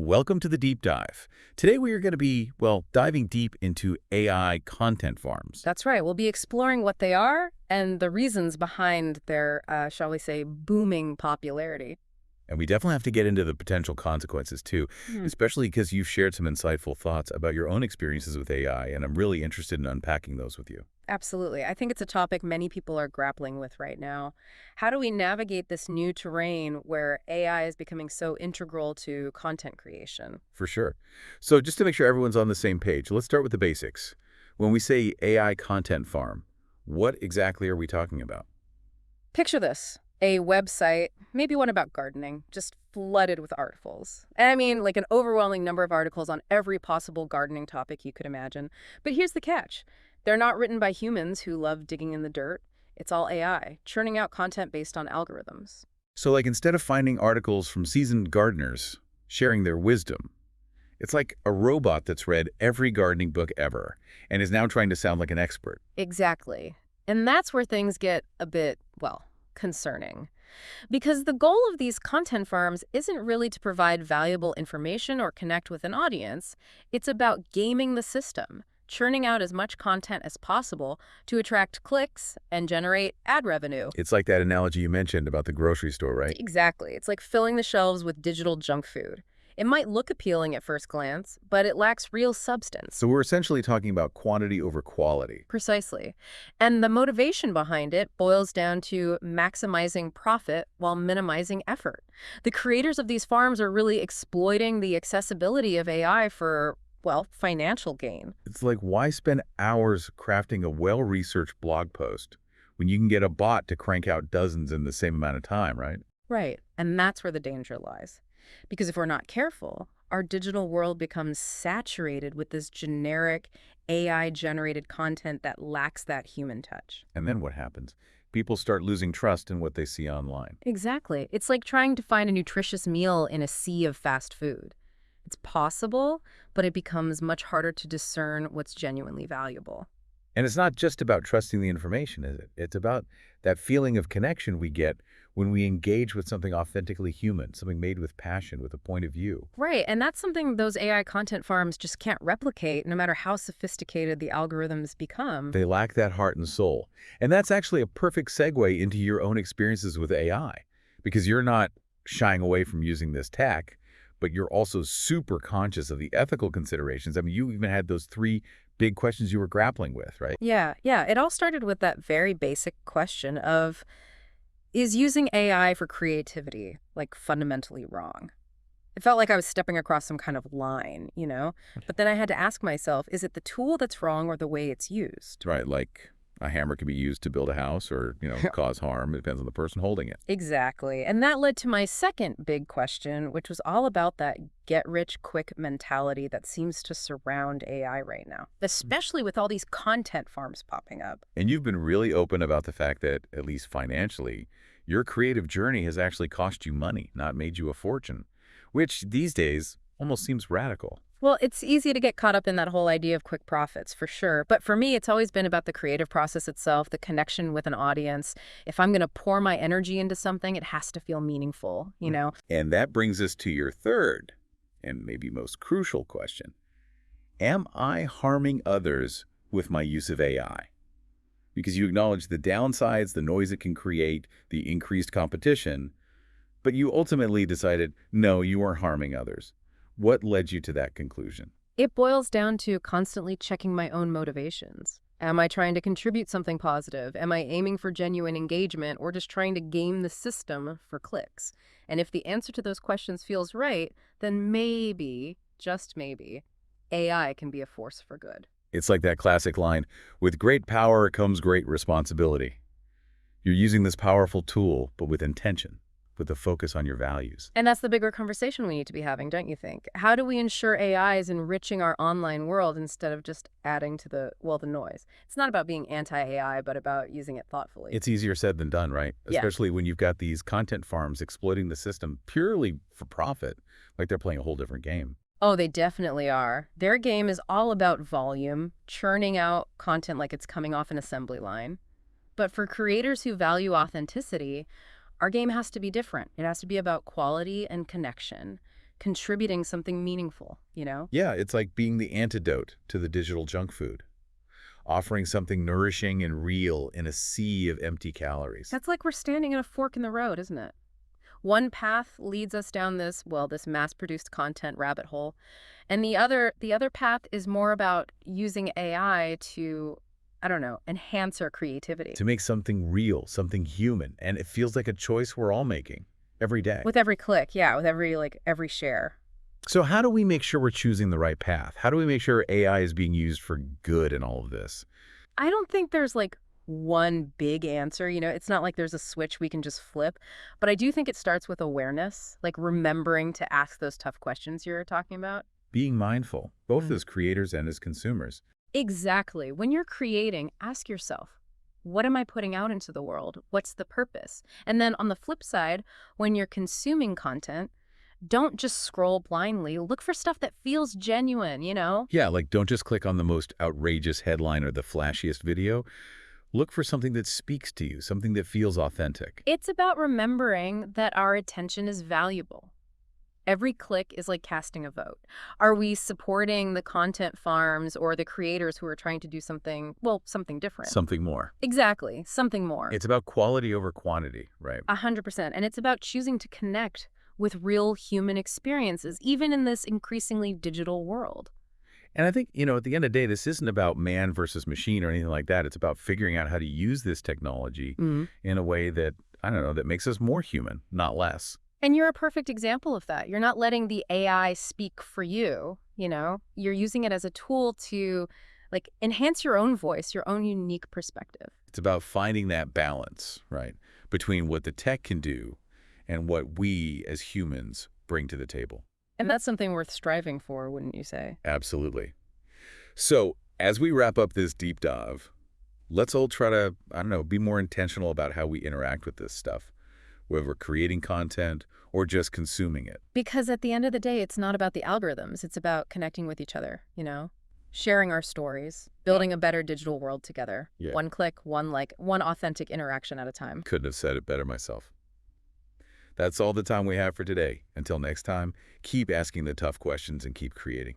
Welcome to the deep dive. Today we are going to be, well, diving deep into AI content farms. That's right. We'll be exploring what they are and the reasons behind their, shall we say, booming popularity. And we definitely have to get into the potential consequences too, Hmm. especially because you've shared some insightful thoughts about your own experiences with AI, and I'm really interested in unpacking those with you. Absolutely. I think it's a topic many people are grappling with right now. How do we navigate this new terrain where AI is becoming so integral to content creation? For sure. So just to make sure everyone's on the same page, let's start with the basics. When we say AI content farm, what exactly are we talking about? Picture this. A website, maybe one about gardening, just flooded with articles. And I mean, like an overwhelming number of articles on every possible gardening topic you could imagine. But here's the catch. They're not written by humans who love digging in the dirt. It's all AI, churning out content based on algorithms. So like instead of finding articles from seasoned gardeners sharing their wisdom, it's like a robot that's read every gardening book ever and is now trying to sound like an expert. Exactly. And that's where things get a bit, well, concerning. Because the goal of these content farms isn't really to provide valuable information or connect with an audience. It's about gaming the system, churning out as much content as possible to attract clicks and generate ad revenue. It's like that analogy you mentioned about the grocery store, right? Exactly. It's like filling the shelves with digital junk food. It might look appealing at first glance, but it lacks real substance. So we're essentially talking about quantity over quality. Precisely. And the motivation behind it boils down to maximizing profit while minimizing effort. The creators of these farms are really exploiting the accessibility of AI for, well, financial gain. It's like, why spend hours crafting a well-researched blog post when you can get a bot to crank out dozens in the same amount of time, right? Right. And that's where the danger lies. Because if we're not careful, our digital world becomes saturated with this generic AI-generated content that lacks that human touch. And then what happens? People start losing trust in what they see online. Exactly. It's like trying to find a nutritious meal in a sea of fast food. It's possible, but it becomes much harder to discern what's genuinely valuable. And it's not just about trusting the information, is it? It's about that feeling of connection we get when we engage with something authentically human, something made with passion, with a point of view. Right, and that's something those AI content farms just can't replicate, no matter how sophisticated the algorithms become. They lack that heart and soul. And that's actually a perfect segue into your own experiences with AI, because you're not shying away from using this tech, but you're also super conscious of the ethical considerations. I mean, you even had those three big questions you were grappling with, right? Yeah. It all started with that very basic question of, is using AI for creativity, like, fundamentally wrong? It felt like I was stepping across some kind of line, you know? But then I had to ask myself, is it the tool that's wrong or the way it's used? Right, like a hammer can be used to build a house or, cause harm. It depends on the person holding it. Exactly. And that led to my second big question, which was all about that get-rich-quick mentality that seems to surround AI right now, especially with all these content farms popping up. And you've been really open about the fact that, at least financially, your creative journey has actually cost you money, not made you a fortune, which these days almost seems radical. Well, it's easy to get caught up in that whole idea of quick profits, for sure. But for me, it's always been about the creative process itself, the connection with an audience. If I'm going to pour my energy into something, it has to feel meaningful, you know? And that brings us to your third and maybe most crucial question. Am I harming others with my use of AI? Because you acknowledge the downsides, the noise it can create, the increased competition, but you ultimately decided, no, you weren't harming others. What led you to that conclusion? It boils down to constantly checking my own motivations. Am I trying to contribute something positive? Am I aiming for genuine engagement or just trying to game the system for clicks? And if the answer to those questions feels right, then maybe, just maybe, AI can be a force for good. It's like that classic line, with great power comes great responsibility. You're using this powerful tool, but with intention, with a focus on your values. And that's the bigger conversation we need to be having, don't you think? How do we ensure AI is enriching our online world instead of just adding to the noise? It's not about being anti-AI, but about using it thoughtfully. It's easier said than done, right? Yeah. Especially when you've got these content farms exploiting the system purely for profit, like they're playing a whole different game. Oh, they definitely are. Their game is all about volume, churning out content like it's coming off an assembly line. But for creators who value authenticity, our game has to be different. It has to be about quality and connection. contributing something meaningful, you know? Yeah, it's like being the antidote to the digital junk food, offering something nourishing and real in a sea of empty calories. That's like we're standing at a fork in the road, isn't it? One path leads us down this mass-produced content rabbit hole, and the other path is more about using AI to, I don't know, enhance our creativity. To make something real, something human, and it feels like a choice we're all making every day. With every click, yeah, with every share. So how do we make sure we're choosing the right path? How do we make sure AI is being used for good in all of this? I don't think there's like one big answer, it's not like there's a switch we can just flip, but I do think it starts with awareness, like remembering to ask those tough questions you're talking about. Being mindful, both Mm. as creators and as consumers. Exactly. When you're creating, ask yourself, what am I putting out into the world? What's the purpose? And then on the flip side, when you're consuming content, don't just scroll blindly. Look for stuff that feels genuine. Yeah, like don't just click on the most outrageous headline or the flashiest video. Look for something that speaks to you, something that feels authentic. It's about remembering that our attention is valuable. Every click is like casting a vote. Are we supporting the content farms or the creators who are trying to do something different? Something more. Exactly, something more. It's about quality over quantity, right? 100%. And it's about choosing to connect with real human experiences, even in this increasingly digital world. And I think, at the end of the day, this isn't about man versus machine or anything like that. It's about figuring out how to use this technology in a way that, I don't know, that makes us more human, not less. And you're a perfect example of that. You're not letting the AI speak for you. You're using it as a tool to enhance your own voice, your own unique perspective. It's about finding that balance, right, between what the tech can do and what we as humans bring to the table. And that's something worth striving for, wouldn't you say? Absolutely. So as we wrap up this deep dive, let's all try to, I don't know, be more intentional about how we interact with this stuff, whether we're creating content or just consuming it. Because at the end of the day, it's not about the algorithms. It's about connecting with each other, sharing our stories, building a better digital world together. Yeah. One click, one authentic interaction at a time. Couldn't have said it better myself. That's all the time we have for today. Until next time, keep asking the tough questions and keep creating.